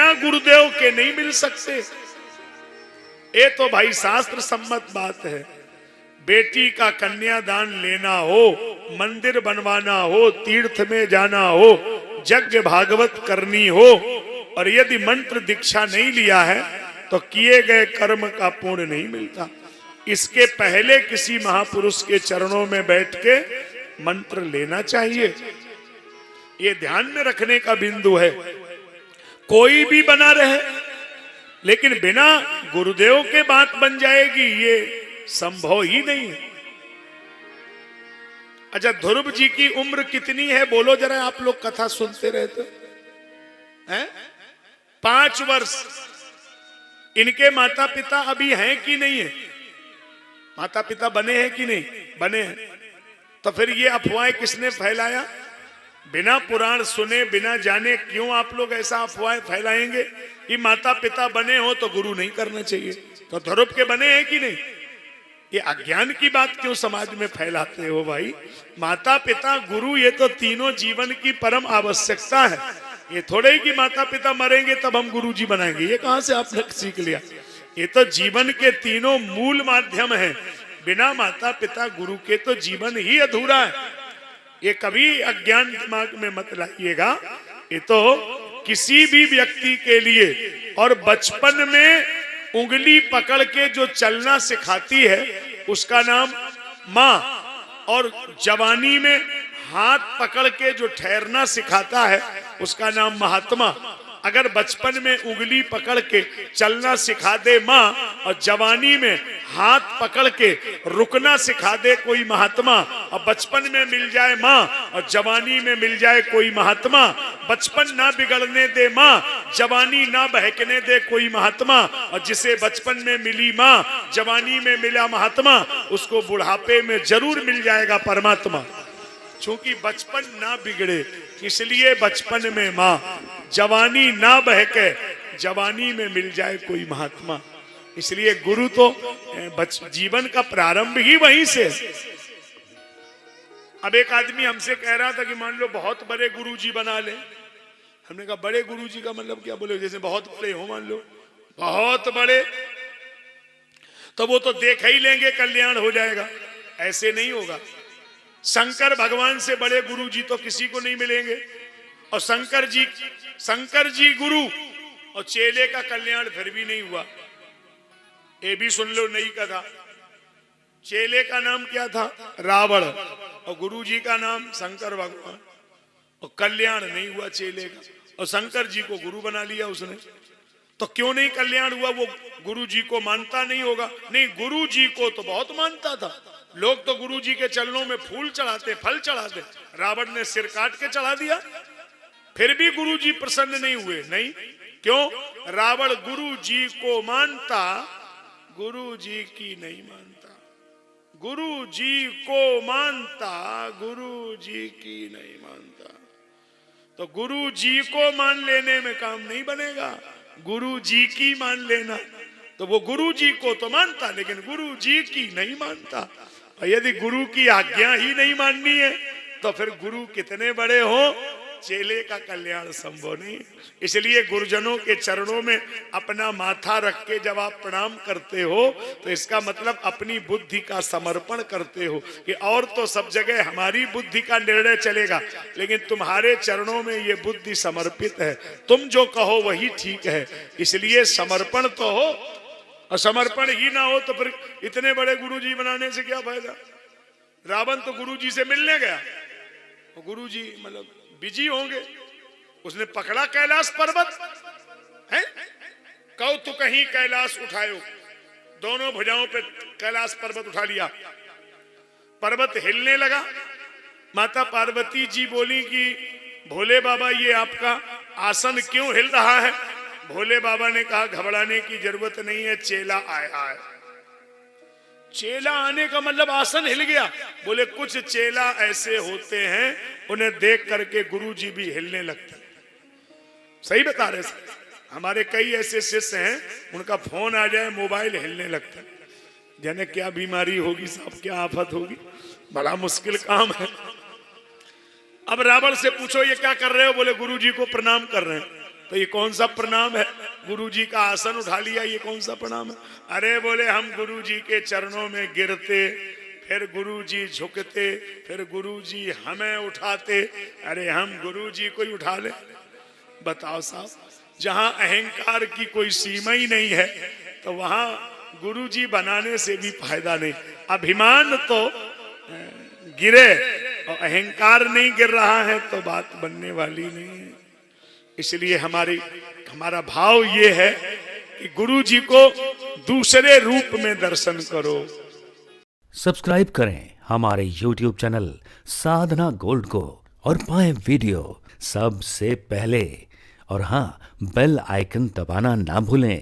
बिना गुरुदेव के नहीं मिल सकते। ये तो भाई शास्त्र सम्मत बात है। बेटी का कन्यादान लेना हो, मंदिर बनवाना हो, तीर्थ में जाना हो, यज्ञ भागवत करनी हो, और यदि मंत्र दीक्षा नहीं लिया है तो किए गए कर्म का पुण्य नहीं मिलता। इसके पहले किसी महापुरुष के चरणों में बैठ के मंत्र लेना चाहिए। ये ध्यान में रखने का बिंदु है। कोई भी बना रहे, लेकिन बिना गुरुदेव के बात बन जाएगी, ये संभव ही नहीं है। अच्छा, ध्रुव जी की उम्र कितनी है बोलो जरा, आप लोग कथा सुनते रहते हैं। 5 वर्ष। इनके माता पिता अभी हैं कि नहीं है? माता पिता बने हैं कि नहीं? बने हैं। तो फिर ये अफवाहें किसने फैलाया? बिना पुराण सुने, बिना जाने क्यों आप लोग ऐसा अफवाहें फैलाएंगे कि माता पिता बने हो तो गुरु नहीं करना चाहिए? तो ध्रुव के बने हैं कि नहीं? ये अज्ञान की बात क्यों समाज में फैलाते हो भाई? माता पिता गुरु ये तो तीनों जीवन की परम आवश्यकता है। ये थोड़े ही कि माता पिता मरेंगे तब हम गुरु जी बनाएंगे। ये कहां से आपने सीख लिया? ये तो जीवन के तीनों मूल माध्यम है। बिना माता पिता गुरु के तो जीवन ही अधूरा है। ये कभी अज्ञान दिमाग में मत लाइएगा। ये तो किसी भी व्यक्ति के लिए, और बचपन में उंगली पकड़ के जो चलना सिखाती है उसका नाम माँ, और जवानी में हाथ पकड़ के जो ठहरना सिखाता है उसका नाम महात्मा। अगर बचपन में उंगली पकड़ के चलना सिखा दे माँ, और जवानी में हाथ पकड़ के रुकना सिखा दे कोई महात्मा, और बचपन में मिल जाए माँ और जवानी में मिल जाए कोई महात्मा, बचपन ना बिगड़ने दे माँ, जवानी ना बहकने दे कोई महात्मा, और जिसे बचपन में मिली माँ, जवानी में मिला महात्मा, उसको बुढ़ापे में जरूर मिल जाएगा परमात्मा। क्योंकि बचपन ना बिगड़े इसलिए बचपन में माँ, जवानी ना बहके जवानी में मिल जाए कोई महात्मा। इसलिए गुरु तो जीवन का प्रारंभ ही वहीं से। अब एक आदमी हमसे कह रहा था कि मान लो बहुत बड़े गुरुजी बना ले। हमने कहा बड़े गुरुजी का मतलब क्या? बोले जैसे बहुत बड़े हो, मान लो बहुत बड़े, तो वो तो देख ही लेंगे कल्याण हो जाएगा। ऐसे नहीं होगा। शंकर भगवान से बड़े गुरु जी तो किसी को नहीं मिलेंगे। और शंकर जी गुरु और चेले का कल्याण फिर भी नहीं हुआ। ये भी सुन लो नई कथा। चेले का नाम क्या था? रावण, और गुरु जी का नाम शंकर भगवान, और कल्याण नहीं हुआ चेले का, और शंकर जी को गुरु बना लिया उसने। तो क्यों नहीं कल्याण हुआ? वो गुरु जी को मानता नहीं होगा? नहीं, गुरु जी को तो बहुत मानता था। लोग तो गुरु जी के चरणों में फूल चढ़ाते, फल चढ़ाते। रावण ने सिर काट के चढ़ा दिया, फिर भी गुरु जी प्रसन्न नहीं हुए। नहीं, क्यों? रावण गुरु जी को मानता, गुरु जी की नहीं मानता। गुरु जी को मानता, गुरु जी की नहीं मानता। तो गुरु जी को मान लेने में काम नहीं बनेगा, गुरु जी की मान लेना। तो वो गुरु जी को तो मानता लेकिन गुरु जी की नहीं मानता। और यदि गुरु की आज्ञा ही नहीं माननी है तो फिर गुरु कितने बड़े हो, चेले का कल्याण संभव नहीं। इसलिए गुरुजनों के चरणों में अपना माथा रख के जब आप प्रणाम करते हो तो इसका मतलब अपनी बुद्धि का समर्पण करते हो कि और तो सब जगह हमारी बुद्धि का निर्णय चलेगा, लेकिन तुम्हारे चरणों में ये बुद्धि समर्पित है, तुम जो कहो वही ठीक है। इसलिए समर्पण तो हो, और समर्पण ही ना हो तो फिर इतने बड़े गुरुजी बनाने से क्या फायदा? रावण तो गुरुजी से मिलने गया, और गुरुजी मतलब बिजी होंगे। उसने पकड़ा कैलाश पर्वत है, कहो तो कहीं कैलाश उठायो, दोनों भुजाओं पे कैलाश पर्वत उठा लिया। पर्वत हिलने लगा। माता पार्वती जी बोली कि भोले बाबा ये आपका आसन क्यों हिल रहा है? भोले बाबा ने कहा घबराने की जरूरत नहीं है, चेला आया है। चेला आने का मतलब आसन हिल गया। बोले कुछ चेला ऐसे होते हैं उन्हें देख करके गुरु जी भी हिलने लगते हैं। सही बता रहे सर, हमारे कई ऐसे शिष्य हैं उनका फोन आ जाए मोबाइल हिलने लगता है। जाने क्या बीमारी होगी साहब, क्या आफत होगी, बड़ा मुश्किल काम है। अब रावण से पूछो ये क्या कर रहे हो? बोले गुरु जी को प्रणाम कर रहे हैं। तो ये कौन सा प्रणाम है? गुरुजी का आसन उठा लिया, ये कौन सा प्रणाम है? अरे बोले हम गुरुजी के चरणों में गिरते, फिर गुरुजी झुकते, फिर गुरुजी हमें उठाते। अरे हम गुरुजी को ही उठा ले? बताओ साहब, जहां अहंकार की कोई सीमा ही नहीं है तो वहां गुरुजी बनाने से भी फायदा नहीं। अभिमान तो गिरे और अहंकार नहीं गिर रहा है तो बात बनने वाली नहीं है। इसलिए हमारा भाव ये है कि गुरुजी को दूसरे रूप में दर्शन करो। सब्सक्राइब करें हमारे YouTube चैनल साधना गोल्ड को और पाएं वीडियो सबसे पहले। और हाँ, बेल आइकन दबाना ना भूलें।